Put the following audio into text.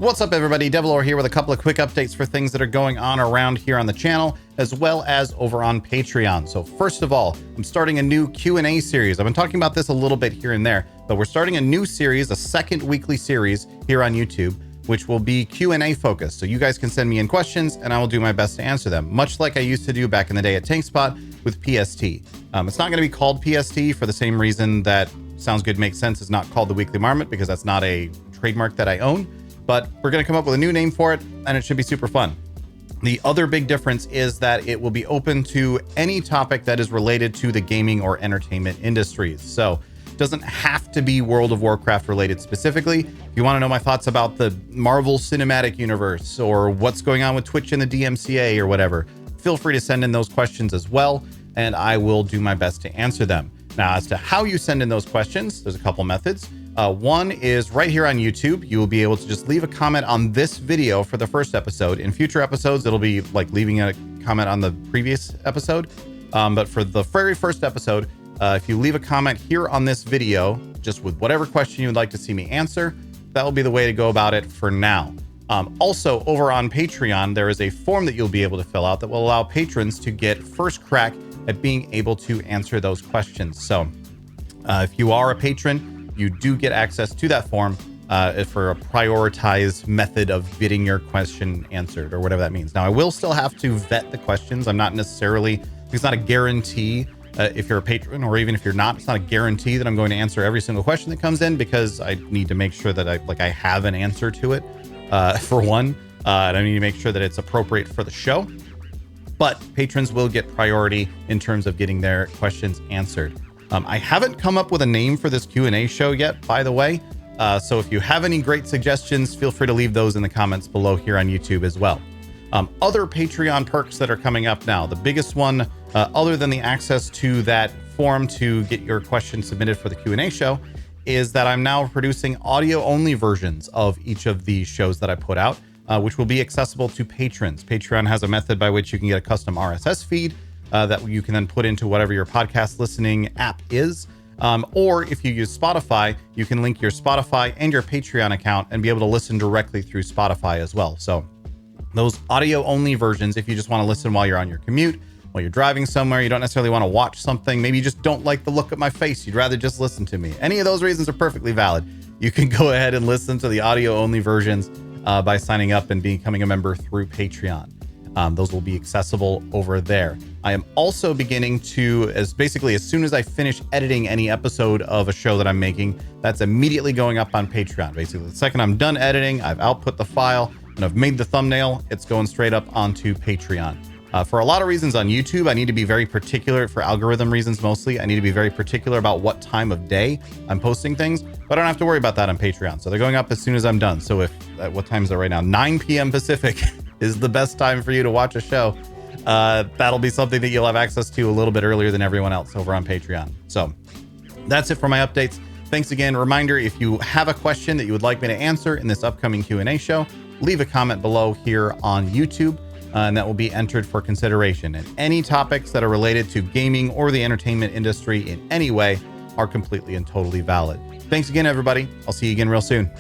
What's up, everybody? Devilor here with a couple of quick updates for things that are going on around here on the channel, as well as over on Patreon. So first of all, I'm starting a new Q&A series. I've been talking about this a little bit here and there, but we're starting a new series, a second weekly series here on YouTube, which will be Q&A focused. So you guys can send me in questions and I will do my best to answer them, much like I used to do back in the day at TankSpot with PST. It's not going to be called PST for the same reason that Sounds Good Makes Sense is not called the Weekly Marmot, because that's not a trademark that I own. But we're going to come up with a new name for it, and it should be super fun. The other big difference is that it will be open to any topic that is related to the gaming or entertainment industries. So it doesn't have to be World of Warcraft related specifically. If you want to know my thoughts about the Marvel Cinematic Universe or what's going on with Twitch and the DMCA or whatever, feel free to send in those questions as well, and I will do my best to answer them. Now, as to how you send in those questions, there's a couple methods. One is right here on YouTube. You will be able to just leave a comment on this video for the first episode. In future episodes, it'll be like leaving a comment on the previous episode. But for the very first episode, if you leave a comment here on this video, just with whatever question you would like to see me answer, that will be the way to go about it for now. Also, over on Patreon, there is a form that you'll be able to fill out that will allow patrons to get first crack at being able to answer those questions. So if you are a patron, you do get access to that form for a prioritized method of getting your question answered, or whatever that means. Now, I will still have to vet the questions. I'm not necessarily, it's not a guarantee if you're a patron, or even if you're not, it's not a guarantee that I'm going to answer every single question that comes in, because I need to make sure that I have an answer to it, for one. And I need to make sure that it's appropriate for the show. But patrons will get priority in terms of getting their questions answered. I haven't come up with a name for this Q&A show yet, by the way. So if you have any great suggestions, feel free to leave those in the comments below here on YouTube as well. Other Patreon perks that are coming up now. The biggest one, other than the access to that form to get your question submitted for the Q&A show, is that I'm now producing audio-only versions of each of the shows that I put out, which will be accessible to patrons. Patreon has a method by which you can get a custom RSS feed that you can then put into whatever your podcast listening app is. Or if you use Spotify, you can link your Spotify and your Patreon account and be able to listen directly through Spotify as well. So those audio only versions, if you just want to listen while you're on your commute, while you're driving somewhere, you don't necessarily want to watch something, maybe you just don't like the look of my face, you'd rather just listen to me. Any of those reasons are perfectly valid. You can go ahead and listen to the audio only versions by signing up and becoming a member through Patreon. Those will be accessible over there. I am also beginning to, as soon as I finish editing any episode of a show that I'm making, that's immediately going up on Patreon. Basically, the second I'm done editing, I've output the file and I've made the thumbnail, it's going straight up onto Patreon. For a lot of reasons on YouTube, I need to be very particular, for algorithm reasons mostly. I need to be very particular about what time of day I'm posting things, but I don't have to worry about that on Patreon. So they're going up as soon as I'm done. So if, what time is it right now? 9 p.m. Pacific is the best time for you to watch a show. That'll be something that you'll have access to a little bit earlier than everyone else over on Patreon. So that's it for my updates. Thanks again. Reminder, if you have a question that you would like me to answer in this upcoming Q&A show, leave a comment below here on YouTube, and that will be entered for consideration. And any topics that are related to gaming or the entertainment industry in any way are completely and totally valid. Thanks again, everybody. I'll see you again real soon.